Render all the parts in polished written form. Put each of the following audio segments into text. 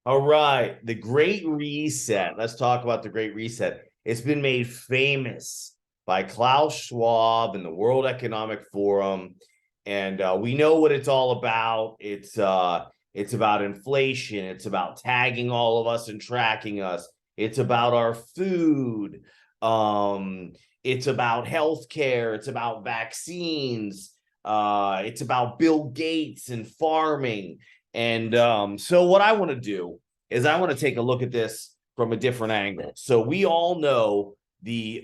All right, the Great Reset. Let's talk about the Great Reset. It's been made famous by Klaus Schwab and the World Economic Forum, and we know what it's all about. It's about inflation. It's about tagging all of us and tracking us. It's about our food. Um, it's about healthcare. It's about vaccines. It's about Bill Gates and farming. And so what I want to do is I want to take a look at this from a different angle. So we all know the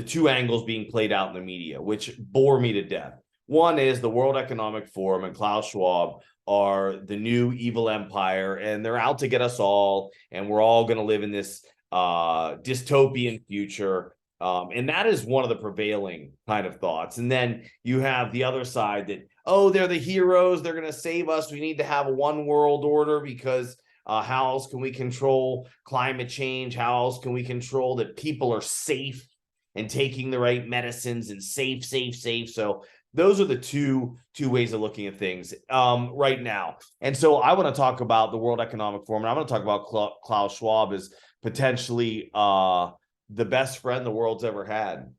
two angles being played out in the media, which bore me to death. One is the World Economic Forum and Klaus Schwab are the new evil empire, and they're out to get us all, and we're all going to live in this dystopian future. And that is one of the prevailing kind of thoughts. And then you have the other side that, oh, they're the heroes. They're going to save us. We need to have a one world order because how else can we control climate change? How else can we control that people are safe and taking the right medicines and safe, safe, safe? So those are the two ways of looking at things right now. And so I want to talk about the World Economic Forum, and I want to talk about Klaus Schwab as potentially the best friend the world's ever had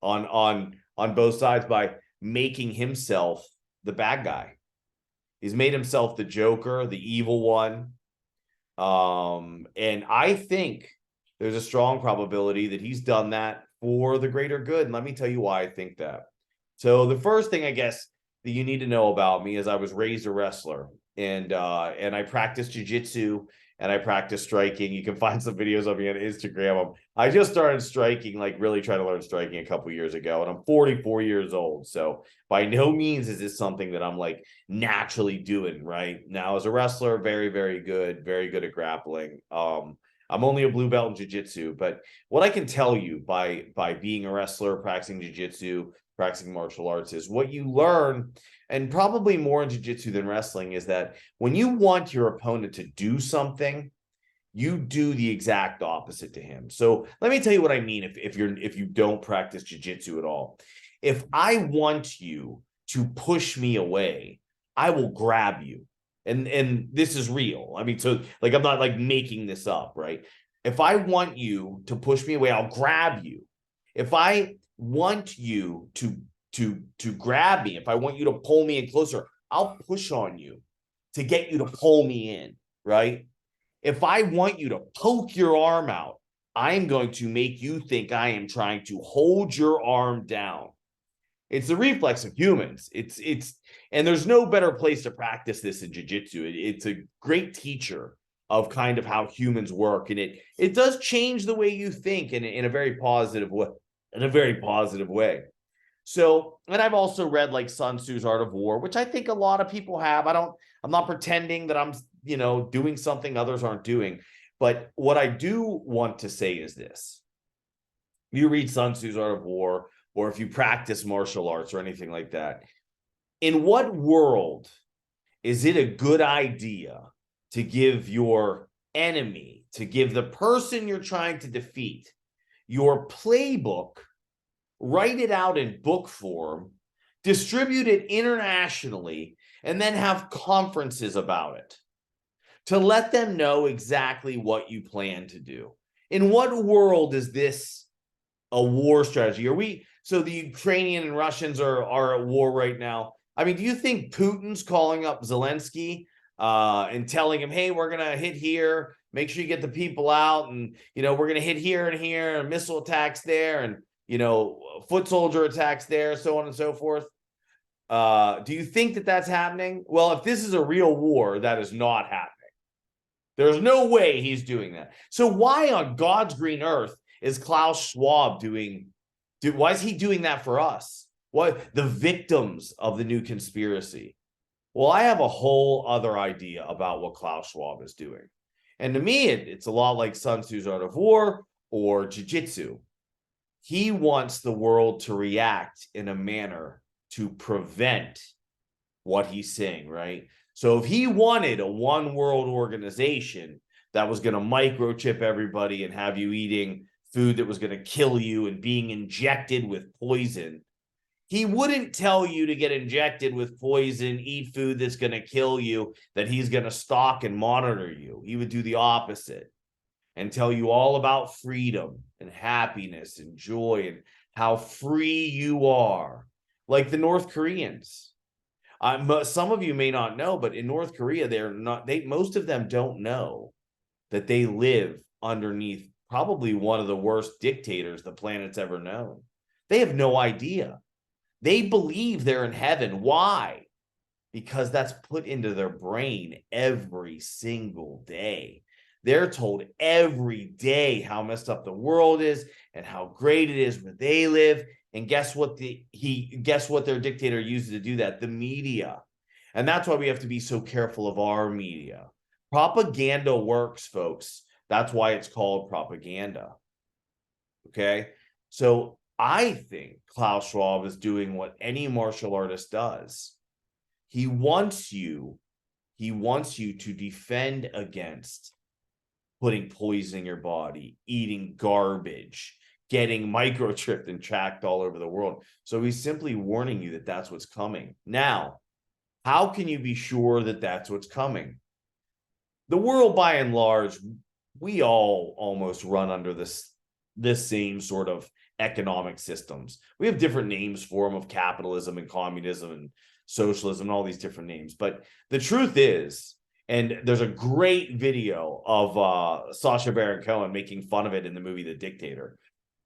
on both sides by making himself the bad guy. He's made himself the Joker, the evil one. And I think there's a strong probability that he's done that for the greater good. And let me tell you why I think that. So the first thing I guess that you need to know about me is I was raised a wrestler, and I practiced jiu-jitsu and I practice striking. You can find some videos of me on Instagram. I just started striking, like really trying to learn striking a couple years ago, and I'm 44 years old. So by no means is this something that I'm like naturally doing right now. As a wrestler, very, very good at grappling. I'm only a blue belt in jiu-jitsu, but what I can tell you by being a wrestler, practicing jiu-jitsu, practicing martial arts is what you learn, and probably more in jiu-jitsu than wrestling, is that when you want your opponent to do something, you do the exact opposite to him. So let me tell you what I mean if you don't practice jiu-jitsu at all. If I want you to push me away, I will grab you. And this is real. I mean, so like I'm not like making this up, right? If I want you to push me away, I'll grab you. If I want you to grab me, if I want you to pull me in closer, I'll push on you to get you to pull me in, right? If I want you to poke your arm out, I'm going to make you think I am trying to hold your arm down. It's the reflex of humans. And there's no better place to practice this in jiu-jitsu. It's a great teacher of kind of how humans work, and it does change the way you think in a very positive way. In a very positive way. So, and I've also read like Sun Tzu's Art of War, which I think a lot of people have. I'm not pretending that I'm, doing something others aren't doing. But what I do want to say is this. You read Sun Tzu's Art of War, or if you practice martial arts or anything like that, in what world is it a good idea to give your enemy, to give the person you're trying to defeat, your playbook, write it out in book form, distribute it internationally, and then have conferences about it to let them know exactly what you plan to do? In what world is this a war strategy? So the Ukrainian and Russians are at war right now. I mean, do you think Putin's calling up Zelensky and telling him, hey, we're going to hit here, make sure you get the people out, and, we're going to hit here and here, and missile attacks there, and, foot soldier attacks there, so on and so forth? Do you think that that's happening? Well, if this is a real war, that is not happening. There's no way he's doing that. So why on God's green earth is Klaus Schwab doing? Why is he doing that for us? What, the victims of the new conspiracy? Well, I have a whole other idea about what Klaus Schwab is doing. And to me, it's a lot like Sun Tzu's Art of War or Jiu-Jitsu. He wants the world to react in a manner to prevent what he's saying, right? So if he wanted a one world organization that was going to microchip everybody and have you eating food that was going to kill you and being injected with poison, He wouldn't tell you to get injected with poison, eat food that's going to kill you, that he's going to stalk and monitor you. He would do the opposite and tell you all about freedom and happiness and joy and how free you are, like the North Koreans. Some of you may not know, but in North Korea, most of them don't know that they live underneath probably one of the worst dictators the planet's ever known. They have no idea. They believe they're in heaven. Why? Because that's put into their brain every single day. They're told every day how messed up the world is and how great it is where they live. And guess what their dictator uses to do that? The media. And that's why we have to be so careful of our media. Propaganda works, folks. That's why it's called propaganda. Okay? So I think Klaus Schwab is doing what any martial artist does. He wants you to defend against putting poison in your body, eating garbage, getting microchipped and tracked all over the world. So he's simply warning you that that's what's coming. Now, how can you be sure that that's what's coming? The world, by and large, we all almost run under this same sort of economic systems. We have different names for them, of capitalism and communism and socialism and all these different names. But the truth is, and there's a great video of Sacha Baron Cohen making fun of it in the movie The Dictator.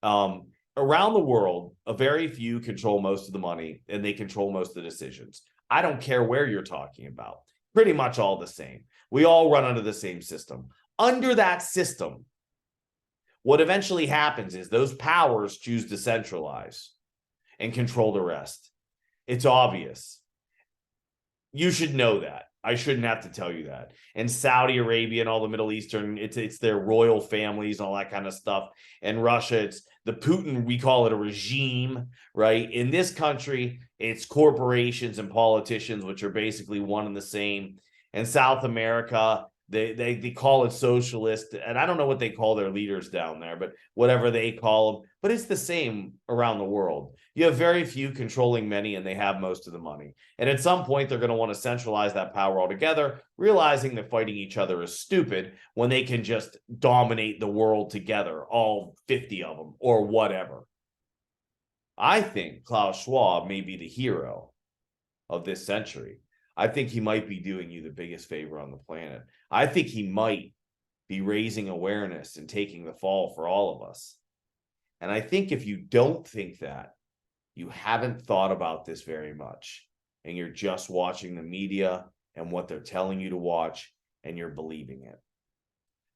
Around the world, a very few control most of the money and they control most of the decisions. I don't care where you're talking about. Pretty much all the same. We all run under the same system. Under that system, what eventually happens is those powers choose to centralize and control the rest. It's obvious. You should know that. I shouldn't have to tell you that. And Saudi Arabia and all the Middle Eastern, it's their royal families and all that kind of stuff. And Russia, it's the Putin, we call it a regime, right? In this country, it's corporations and politicians, which are basically one and the same. And South America, they call it socialist, and I don't know what they call their leaders down there, but whatever they call them. But it's the same around the world. You have very few controlling many, and they have most of the money. And at some point, they're going to want to centralize that power altogether, realizing that fighting each other is stupid when they can just dominate the world together, all 50 of them, or whatever. I think Klaus Schwab may be the hero of this century. I think he might be doing you the biggest favor on the planet. I think he might be raising awareness and taking the fall for all of us. And I think if you don't think that, you haven't thought about this very much, and you're just watching the media and what they're telling you to watch, and you're believing it.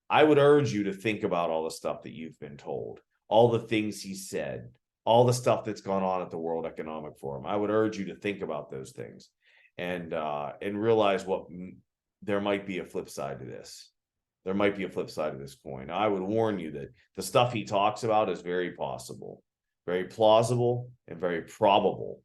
I would urge you to think about all the stuff that you've been told, all the things he said, all the stuff that's gone on at the World Economic Forum. I would urge you to think about those things and realize there might be a flip side to this. There might be a flip side of this coin. I would warn you that the stuff he talks about is very possible, very plausible, and very probable.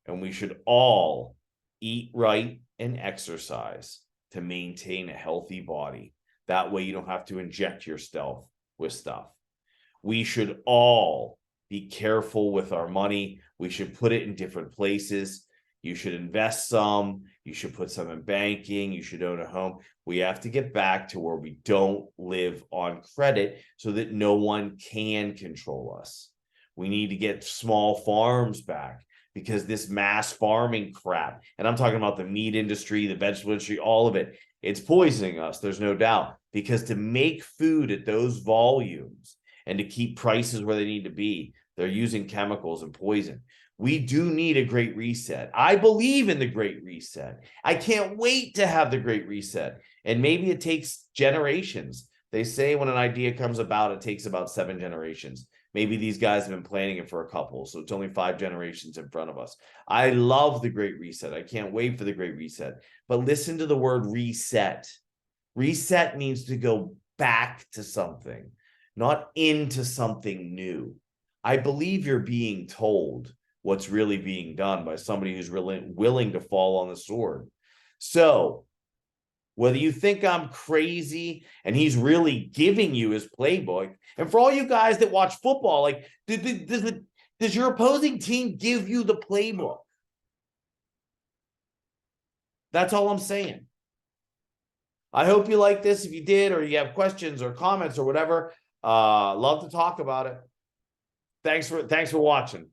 And we should all eat right and exercise to maintain a healthy body. That way you don't have to inject yourself with stuff. We should all be careful with our money. We should put it in different places. You should invest some. You should put some in banking. You should own a home. We have to get back to where we don't live on credit so that no one can control us. We need to get small farms back, because this mass farming crap, and I'm talking about the meat industry, the vegetable industry, all of it, it's poisoning us. There's no doubt, because to make food at those volumes and to keep prices where they need to be, they're using chemicals and poison. We do need a great reset. I believe in the great reset. I can't wait to have the great reset. And maybe it takes generations. They say when an idea comes about, it takes about 7 generations. Maybe these guys have been planning it for a couple, so it's only 5 generations in front of us. I love the great reset. I can't wait for the great reset. But listen to the word reset. Reset means to go back to something, not into something new. I believe you're being told what's really being done by somebody who's really willing to fall on the sword. So whether you think I'm crazy and he's really giving you his playbook, and for all you guys that watch football, like Does your opposing team give you the playbook? That's all I'm saying. I hope you like this. If you did, or you have questions or comments or whatever, love to talk about it. Thanks for watching.